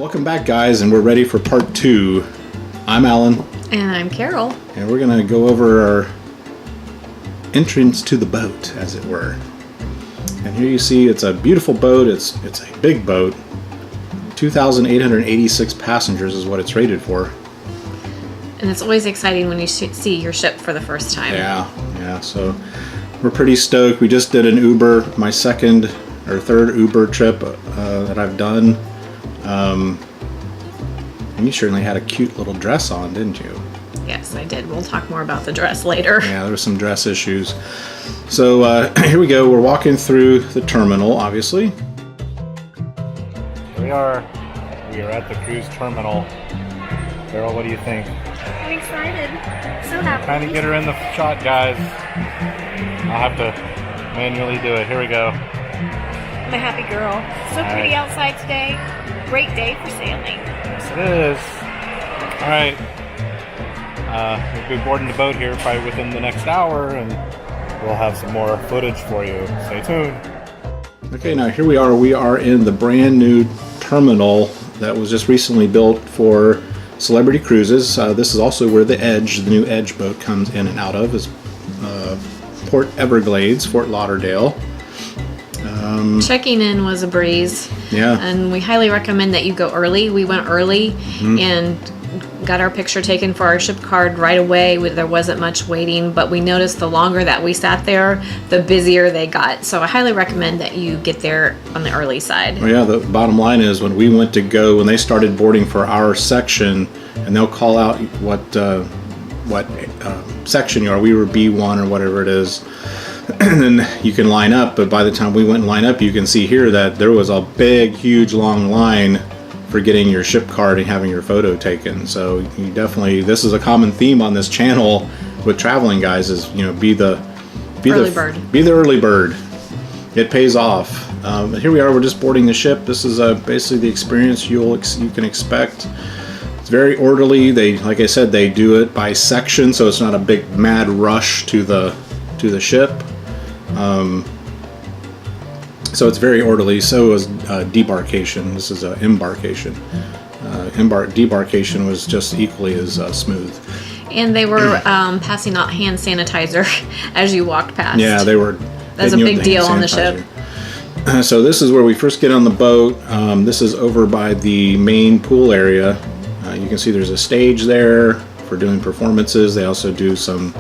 Welcome back, guys, and we're ready for part 2. I'm Alan. And I'm Carol. And we're going to go over our entrance to the boat, as it were. And here you see it's a beautiful boat. It's a big boat. 2,886 passengers is what it's rated for. And it's always exciting when you see your ship for the first time. Yeah. So we're pretty stoked. We just did an Uber, my second or third Uber trip that I've done. And you certainly had a cute little dress on, didn't you? Yes, I did. We'll talk more about the dress later. Yeah, there were some dress issues. So here we go. We're walking through the terminal, obviously. Here we are. We are at the cruise terminal. Carol, what do you think? I'm excited. So happy. Trying to get her in the shot, guys. I'll have to manually do it. Here we go. I'm a happy girl. So All pretty right. outside today. Great day for sailing. Yes, it is. All right. We'll be boarding the boat here probably within the next hour, and we'll have some more footage for you. Stay tuned. Okay, now here we are. We are in the brand new terminal that was just recently built for Celebrity Cruises. This is also where the new Edge boat comes in and out of, is Port Everglades, Fort Lauderdale. Checking in was a breeze. Yeah. And we highly recommend that you go early. We went early and got our picture taken for our ship card right away. There wasn't much waiting, but we noticed the longer that we sat there, the busier they got. So I highly recommend that you get there on the early side. Well, yeah, the bottom line is when we went to go, when they started boarding for our section, and they'll call out what section you are. We were B1 or whatever it is. And then you can line up, but by the time we went and line up, you can see here that there was a big, huge, long line for getting your ship card and having your photo taken. So you definitely, this is a common theme on this channel with traveling guys, is be the early bird. It pays off. But here we are. We're just boarding the ship. This is basically the experience you can expect. It's very orderly. Like I said, they do it by section, so it's not a big mad rush to the ship. So it's very orderly. So is debarkation. This is an embarkation. Debarkation was just equally as smooth. And they were passing out hand sanitizer as you walked past. Yeah, they were. That's a big deal on the ship. So this is where we first get on the boat. This is over by the main pool area. You can see there's a stage there for doing performances. They also do some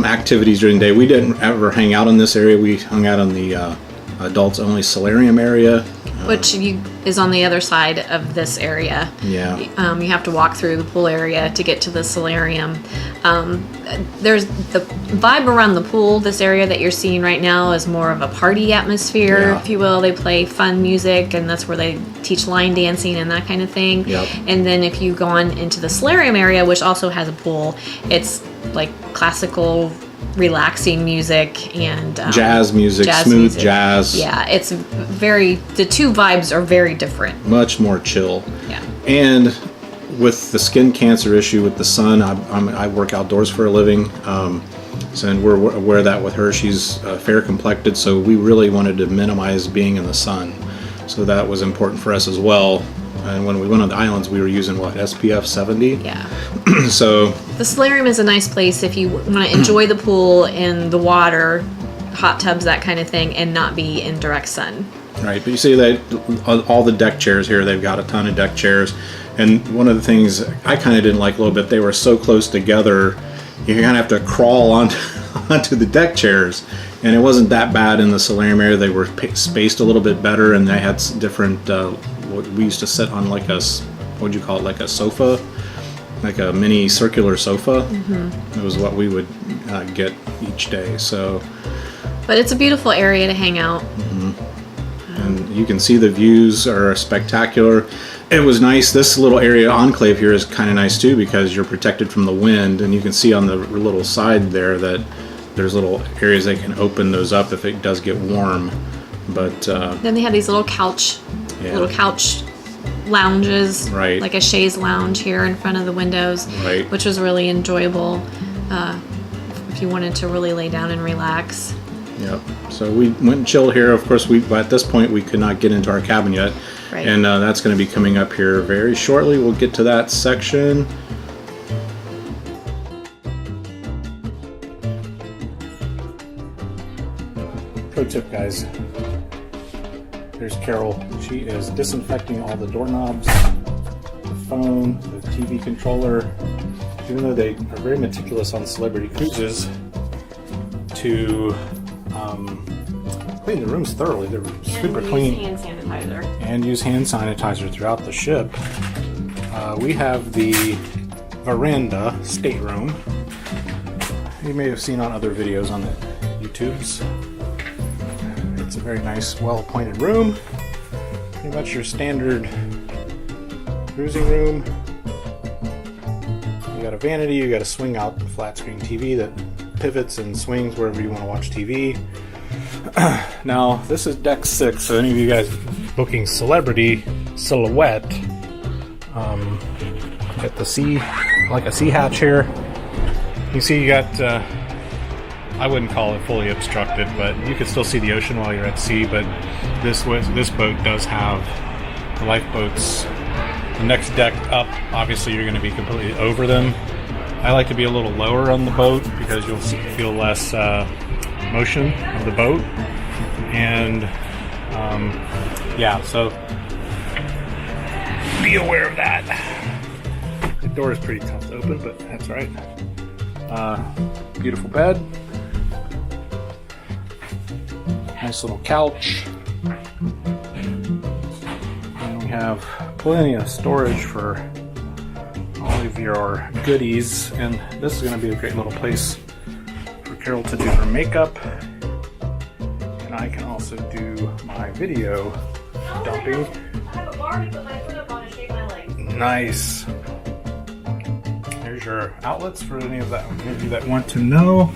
activities during the day. We didn't ever hang out in this area. We hung out in the adults only solarium area, which is on the other side of this area. Yeah. You have to walk through the pool area to get to the solarium. There's the vibe around the pool. This area that you're seeing right now is more of a party atmosphere, if you will. They play fun music, and that's where they teach line dancing and that kind of thing. Yep. And then if you go on into the solarium area, which also has a pool, it's like classical relaxing music and jazz music, smooth jazz. Yeah, it's the two vibes are very different. Much more chill. Yeah. And with the skin cancer issue with the sun, I work outdoors for a living. And we're aware of that with her. She's fair complected, so we really wanted to minimize being in the sun. So that was important for us as well. And when we went on the islands, we were using SPF 70? Yeah. So the solarium is a nice place if you want to enjoy the pool and the water, hot tubs, that kind of thing, and not be in direct sun. Right, but you see that all the deck chairs here, they've got a ton of deck chairs. And one of the things I kind of didn't like a little bit, they were so close together, you kind of have to crawl onto the deck chairs. And it wasn't that bad in the solarium area. They were spaced a little bit better, and they had different, we used to sit on like a, what would you call it, like a sofa? Like a mini circular sofa. Mm-hmm. It was what we would get each day. So, but it's a beautiful area to hang out. Mm-hmm. And you can see the views are spectacular. It was nice. This little area enclave here is kind of nice too, because you're protected from the wind, and you can see on the little side there that there's little areas they can open those up if it does get warm. But then they have these little couch lounges, right, like a chaise lounge here in front of the windows, right, which was really enjoyable if you wanted to really lay down and relax. Yep. So we went and chilled here. Of course, at this point we could not get into our cabin yet. Right. And that's going to be coming up here very shortly. We'll get to that section. Pro tip, guys. There's Carol. She is disinfecting all the doorknobs, the phone, the TV controller. Even though they are very meticulous on Celebrity Cruises to clean the rooms thoroughly. They're super clean. Hand sanitizer. And use hand sanitizer throughout the ship. We have the veranda stateroom. You may have seen on other videos on the YouTubes. It's a very nice, well-appointed room. Pretty much your standard cruising room. You got a vanity, you got a swing out flat screen TV that pivots and swings wherever you want to watch TV. Now, this is deck 6, so any of you guys booking Celebrity Silhouette, at the sea, like a sea hatch here. You see you got, I wouldn't call it fully obstructed, but you can still see the ocean while you're at sea, but this boat does have the lifeboats. The next deck up, obviously you're going to be completely over them. I like to be a little lower on the boat because you'll feel less motion of the boat. And yeah, so be aware of that. The door is pretty tough to open, but that's right. Beautiful bed. Nice little couch. And we have plenty of storage for all of your goodies. And this is going to be a great little place for Carol to do her makeup. And I can also do my video dumping. I have a bar to put my foot up on and shake my leg. Nice. Here's your outlets for any of you that want to know.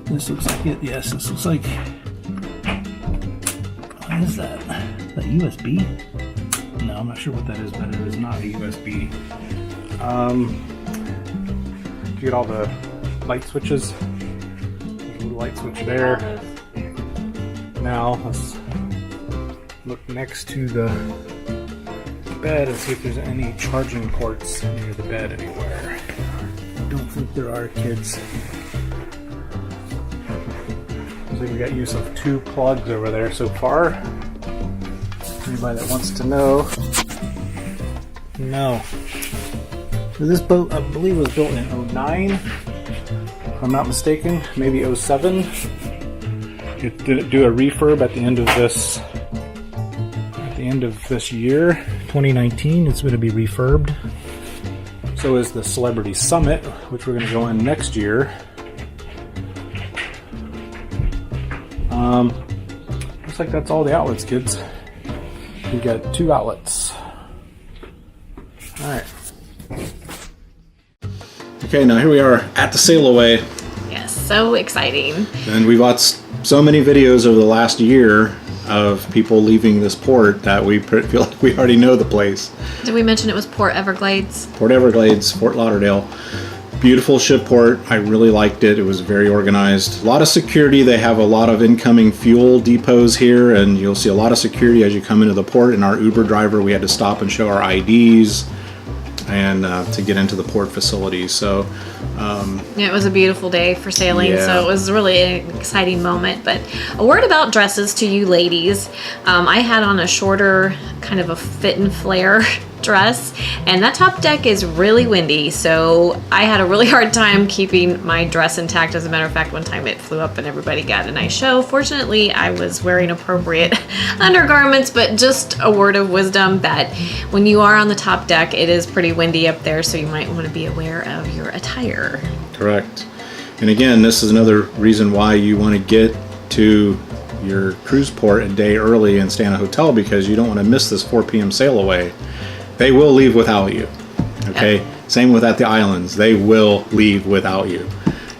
This looks like it. Yes, this looks like. What is that? Is that USB? No, I'm not sure what that is, but it is not a USB. You get all the light switches. There's a little light switch there. Now let's look next to the bed and see if there's any charging ports near the bed anywhere. I don't think there are, kids. So we got use of 2 plugs over there so far. Anybody that wants to know? No. So this boat, I believe, was built in 09, if I'm not mistaken, maybe 07. It did do a refurb at the end of this. At the end of this year, 2019, it's going to be refurbed. So is the Celebrity Summit, which we're going to go in next year. Looks like that's all the outlets, kids. We got 2 outlets. All right. Okay, now here we are at the sail away. Yes, so exciting. And we watched so many videos over the last year of people leaving this port that we feel like we already know the place. Did we mention it was Port Everglades? Port Everglades, Fort Lauderdale. Beautiful ship port. I really liked it. It was very organized. A lot of security. They have a lot of incoming fuel depots here, and you'll see a lot of security as you come into the port. And our Uber driver, we had to stop and show our IDs and to get into the port facility. So Yeah, it was a beautiful day for sailing, Yeah. so it was really an exciting moment. But a word about dresses to you ladies. I had on a shorter, kind of a fit and flare dress, and that top deck is really windy, so I had a really hard time keeping my dress intact. As a matter of fact, one time it flew up and everybody got a nice show. Fortunately, I was wearing appropriate undergarments, but just a word of wisdom that when you are on the top deck, it is pretty windy up there, so you might want to be aware of your attire. correct. And again, this is another reason why you want to get to your cruise port a day early and stay in a hotel, because you don't want to miss this 4 p.m. sail away. They will leave without you. Okay? Yeah. Same with at the islands. They will leave without you.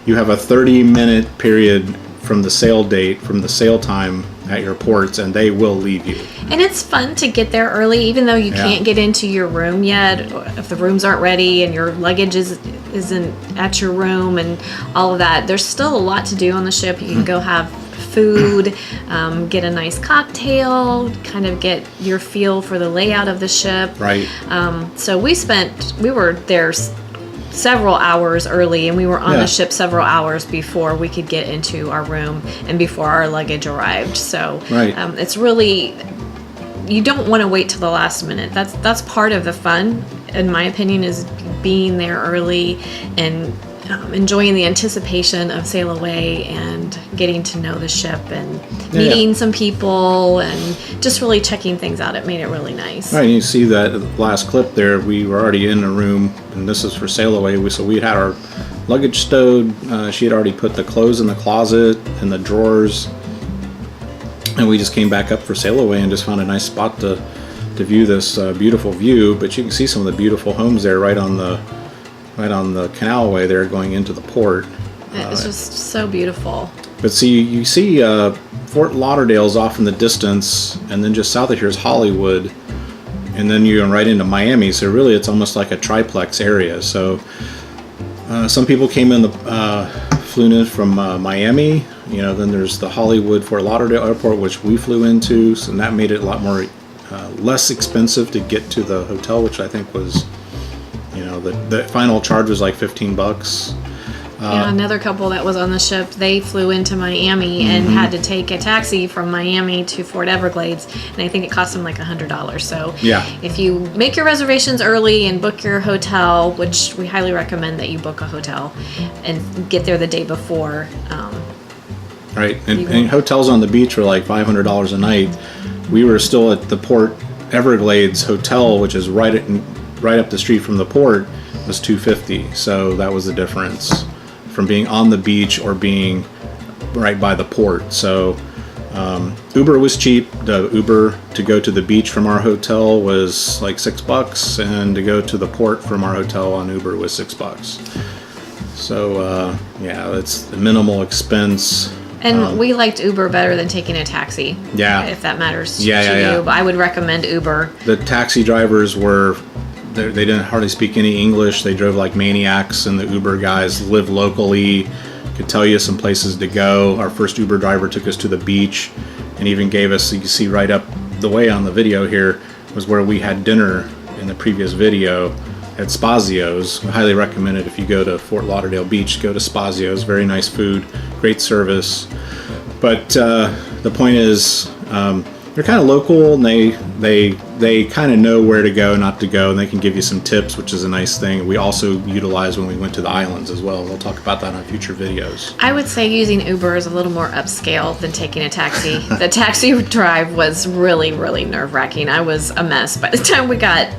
You have a 30-minute period from the sail date, from the sail time at your ports, and they will leave you. And it's fun to get there early, even though you Yeah. can't get into your room yet, or if the rooms aren't ready and your luggage isn't at your room and all of that. There's still a lot to do on the ship. You can go have food, get a nice cocktail, kind of get your feel for the layout of the ship. Right. So we were there several hours early, and we were on Yeah. the ship several hours before we could get into our room and before our luggage arrived. So Right. it's really, you don't want to wait till the last minute. That's part of the fun, in my opinion, is being there early and enjoying the anticipation of sail away and getting to know the ship and meeting some people and just really checking things out. It made it really nice. Right, and you see that last clip there, we were already in the room, and this is for sail away. So we had our luggage stowed. She had already put the clothes in the closet and the drawers, and we just came back up for sail away and just found a nice spot to view this beautiful view. But you can see some of the beautiful homes there right on the canalway there going into the port. It's just so beautiful. But see, you see Fort Lauderdale's off in the distance, and then just south of here is Hollywood, and then you're right into Miami. So really, it's almost like a triplex area. So some people flew in from Miami. Then there's the Hollywood Fort Lauderdale Airport, which we flew into, so that made it a lot more less expensive to get to the hotel, which I think was, the final charge was like $15. Another couple that was on the ship, they flew into Miami and had to take a taxi from Miami to Fort Everglades, and I think it cost them like $100. So if you make your reservations early and book your hotel, which we highly recommend that you book a hotel and get there the day before. Right, and hotels on the beach were like $500 a night. We were still at the Port Everglades Hotel, which is right up the street from the port, was $250. So that was the difference from being on the beach or being right by the port. So Uber was cheap. The Uber to go to the beach from our hotel was like $6, and to go to the port from our hotel on Uber was $6. So it's the minimal expense. And we liked Uber better than taking a taxi. Yeah. If that matters to Yeah. you. But I would recommend Uber. The taxi drivers they didn't hardly speak any English. They drove like maniacs, and the Uber guys live locally, could tell you some places to go. Our first Uber driver took us to the beach and even gave us, you can see right up the way on the video here, was where we had dinner in the previous video at Spazio's. I highly recommend it. If you go to Fort Lauderdale Beach, go to Spazio's. Very nice food, great service. But the point is, they're kind of local, and they kind of know where to go, not to go, and they can give you some tips, which is a nice thing. We also utilized when we went to the islands as well. We'll talk about that on future videos. I would say using Uber is a little more upscale than taking a taxi. The taxi drive was really, really nerve-wracking. I was a mess by the time we got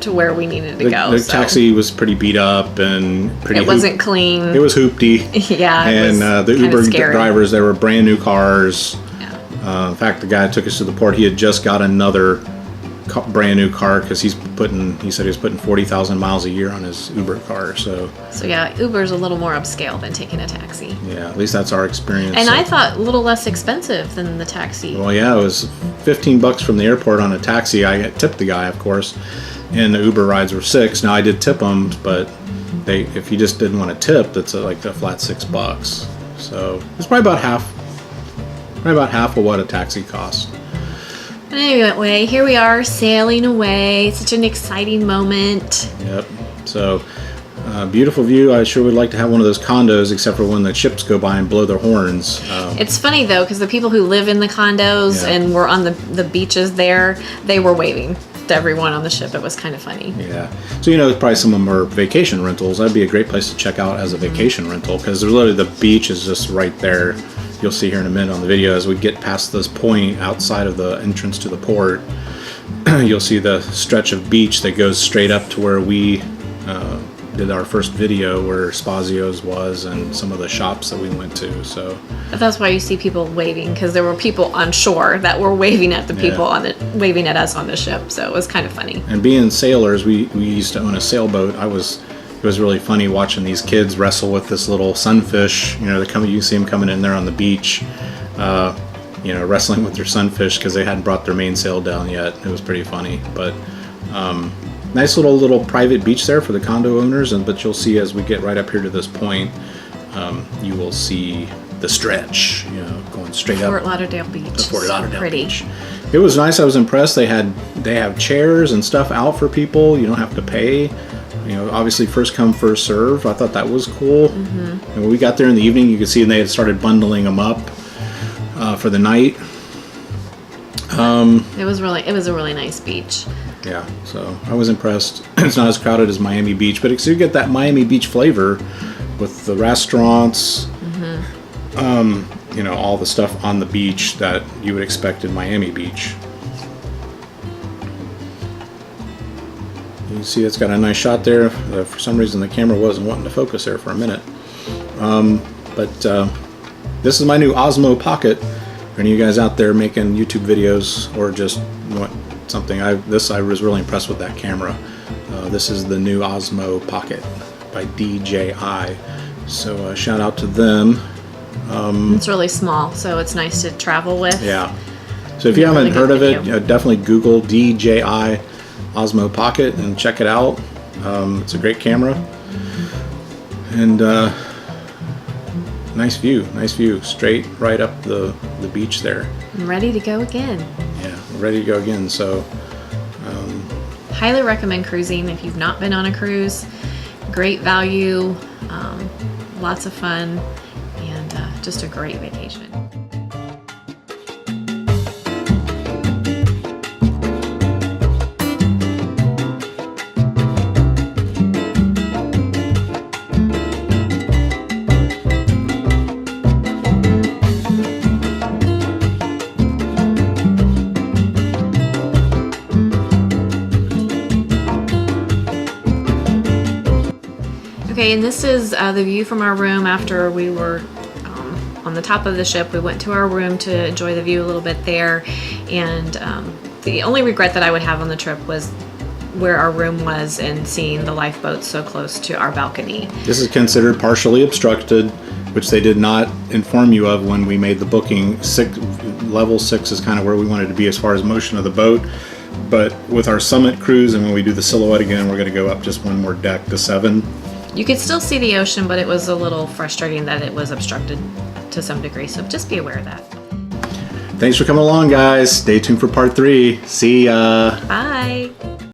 to where we needed to go. The taxi was pretty beat up and pretty. It wasn't clean. It was hoopty. Yeah, and the Uber drivers, they were brand new cars. In fact, the guy that took us to the port, he had just got another brand new car because he said he was putting 40,000 miles a year on his Uber car. So yeah, Uber's a little more upscale than taking a taxi. Yeah, at least that's our experience. And I thought a little less expensive than the taxi. Well, yeah, it was $15 from the airport on a taxi. I tipped the guy, of course, and the Uber rides were $6. Now I did tip them, but if you just didn't want to tip, that's like a flat $6. So it's probably about half of what a taxi costs. But anyway, here we are sailing away. Such an exciting moment. Yep. So beautiful view. I sure would like to have one of those condos, except for when the ships go by and blow their horns. It's funny though, because the people who live in the condos and were on the beaches there, they were waving to everyone on the ship. It was kind of funny. Yeah. So probably some of them are vacation rentals. That'd be a great place to check out as a vacation rental, because literally the beach is just right there. You'll see here in a minute on the video as we get past this point outside of the entrance to the port. You'll see the stretch of beach that goes straight up to where we did our first video, where Spazio's was, and some of the shops that we went to. So that's why you see people waving, because there were people on shore that were waving at the people waving at us on the ship. So it was kind of funny. And being sailors, we used to own a sailboat. It was really funny watching these kids wrestle with this little sunfish. You see them coming in there on the beach, wrestling with their sunfish because they hadn't brought their mainsail down yet. It was pretty funny. But nice little private beach there for the condo owners. But you'll see as we get right up here to this point, you will see the stretch, you know, going straight Fort up Lauderdale Beach. to Fort Lauderdale Pretty. Beach. It was nice. I was impressed. They have chairs and stuff out for people. You don't have to pay. You know, obviously first come first serve. I thought that was cool. And when we got there in the evening, you could see they had started bundling them up for the night. It was a really nice beach. Yeah, so I was impressed. It's not as crowded as Miami Beach, but you get that Miami Beach flavor with the restaurants, you know, all the stuff on the beach that you would expect in Miami Beach. You see it's got a nice shot there. For some reason the camera wasn't wanting to focus there for a minute. This is my new Osmo Pocket. For any of you guys out there making YouTube videos or just want something, I was really impressed with that camera. This is the new Osmo Pocket by DJI. So shout out to them. It's really small, so it's nice to travel with. Yeah. So if you haven't Really heard good of it, video. definitely Google DJI Osmo Pocket and check it out. It's a great camera. And nice view, straight right up the beach there. I'm ready to go again. Yeah, we're ready to go again. So Highly recommend cruising if you've not been on a cruise. Great value, lots of fun, and just a great vacation. Okay, and this is the view from our room after we were on the top of the ship. We went to our room to enjoy the view a little bit there, and the only regret that I would have on the trip was where our room was and seeing the lifeboat so close to our balcony. this is considered partially obstructed, which they did not inform you of when we made the booking. Level 6 is kind of where we wanted to be as far as motion of the boat. But with our summit cruise and when we do the Silhouette again, we're going to go up just one more deck to 7. You could still see the ocean, but it was a little frustrating that it was obstructed to some degree, so just be aware of that. Thanks for coming along, guys. Stay tuned for part 3. See ya. Bye!